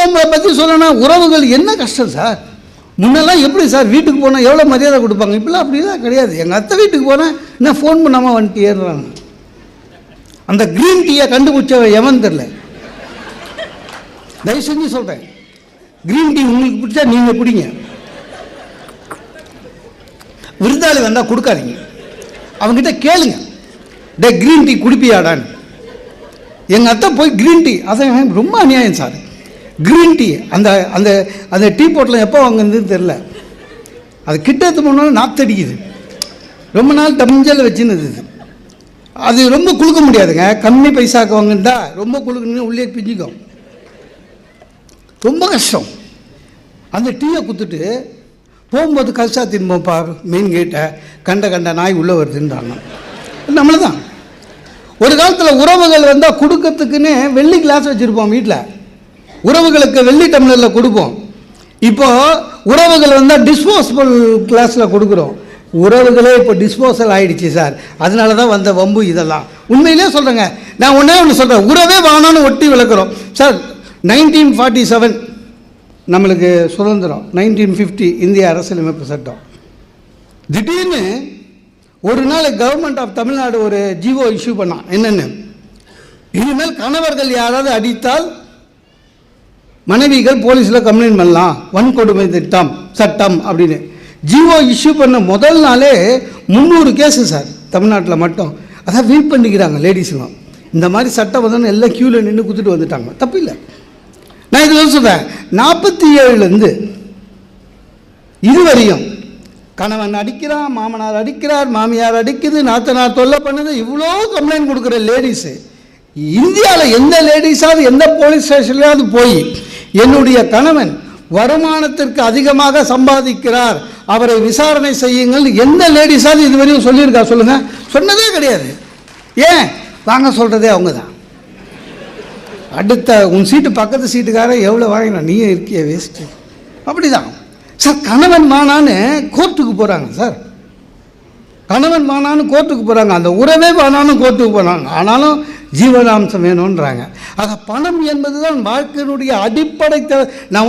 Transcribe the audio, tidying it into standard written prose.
குடும்பங்களை பற்றி சொல்லணும்னா உறவுகள் என்ன கஷ்டம் சார். முன்னெல்லாம் எப்படி சார் வீட்டுக்கு போனால் எவ்வளோ மரியாதை கொடுப்பாங்க, இப்போலாம் அப்படிலாம் கிடையாது. எங்கள் அத்தை வீட்டுக்கு போனால் என்ன ஃபோன் பண்ணாமல் வந்துட்டு ஏறுறாங்க. அந்த க்ரீன் டீயை கண்டுபிடிச்ச எவன் தெரில. தயவு செஞ்சு சொல்கிறேன், க்ரீன் டீ உங்களுக்கு பிடிச்சா நீங்கள் குடிங்க, விருந்தாளி வந்தால் கொடுக்காதீங்க. அவங்ககிட்ட கேளுங்க, டே க்ரீன் டீ குடிப்பியாடான்னு. எங்கள் அத்தை போய் க்ரீன் டீ, அதான் ரொம்ப அநியாயம் சார். க்ரீன் டீ அந்த அந்த அந்த டீ போட்டில் எப்போ வாங்குறதுன்னு தெரில. அது கிட்ட எடுத்து போனாலும் நாத்தடிக்குது. ரொம்ப நாள் டம்ஜல் வச்சுன்னு அது ரொம்ப குளுக்க முடியாதுங்க. கம்மி பைசாக்கு வாங்கிட்டா ரொம்ப குளுக்கணுன்னு உள்ளே பிஞ்சிக்கும், ரொம்ப கஷ்டம். அந்த டீயை குத்துட்டு போகும்போது கல்சா திரும்பப்பா மெயின் கேட்டை கண்ட நாய் உள்ளே வருதுன்றாங்க. நம்மள தான் ஒரு காலத்தில் உறவுகள் வந்தால் கொடுக்கறதுக்குன்னு வெள்ளி கிளாஸ் வச்சுருப்போம் வீட்டில், உறவுகளுக்கு வெள்ளி டம்ளரில் கொடுப்போம். இப்போது உறவுகள் வந்தால் டிஸ்போசபிள் கிளாஸில் கொடுக்குறோம். உறவுகளே இப்போ டிஸ்போசல் ஆகிடுச்சு சார். அதனால தான் வந்த வம்பு இதெல்லாம். உண்மையிலே சொல்கிறேங்க, நான் ஒன்றே ஒன்று சொல்கிறேன், உறவே வானான்னு ஒட்டி விளக்குறோம் சார். 1947 நம்மளுக்கு சுதந்திரம், 1950 இந்திய அரசியலமைப்பு சட்டம். திடீர்னு ஒரு நாள் கவர்மெண்ட் ஆஃப் தமிழ்நாடு ஒரு ஜிஓ இஷ்யூ பண்ணான். என்னென்னு, இனிமேல் கணவர்கள் யாராவது அடித்தால் மனைவிகள் போலீஸில் கம்ப்ளைண்ட் பண்ணலாம், வன்கொடுமை திட்டம் சட்டம் அப்படின்னு ஜிஓ இஷ்யூ பண்ண முதல் நாளே 300 கேஸு சார் தமிழ்நாட்டில் மட்டும். அதான் வெயிட் பண்ணிக்கிறாங்க லேடிஸுங்க. இந்த மாதிரி சட்டம் வந்து எல்லாம் க்யூவில் நின்று குத்துட்டு வந்துட்டாங்க. தப்பு இல்லை. நான் இது சொல்கிறேன், 47லேருந்து இதுவரையும் கணவன் அடிக்கிறான், மாமனார் அடிக்கிறார், மாமியார் அடிக்குது, நாத்தனார் தொல்லை பண்ணுது, இவ்வளோ கம்ப்ளைண்ட் கொடுக்குற லேடிஸு இந்தியாவில் எந்த லேடிஸாவது எந்த போலீஸ் ஸ்டேஷன்லையாவது போய் என்னுடைய கணவன் வருமானத்திற்கு அதிகமாக சம்பாதிக்கிறார், அவரை விசாரணை செய்யுங்கள் எந்த லேடிஸாவது இதுவரையும் சொல்லியிருக்கா சொல்லுங்கள்? சொன்னதே கிடையாது. ஏன் வாங்க சொல்கிறதே அவங்க தான். அடுத்த உன் சீட்டு பக்கத்து சீட்டுக்காரன் எவ்வளோ வாங்கினா நீயே இருக்கிய வேஸ்ட்டு. அப்படி தான் சார். கணவன் மானான்னு கோர்ட்டுக்கு போகிறாங்க சார், கணவன் மானான்னு கோர்ட்டுக்கு போகிறாங்க, அந்த உறவே வானான்னு கோர்ட்டுக்கு போகிறாங்க. ஆனாலும் ஜீவனாம்சம் வேணுன்றாங்க. ஆக பணம் என்பது தான் வாழ்க்கையினுடைய அடிப்படை. நான்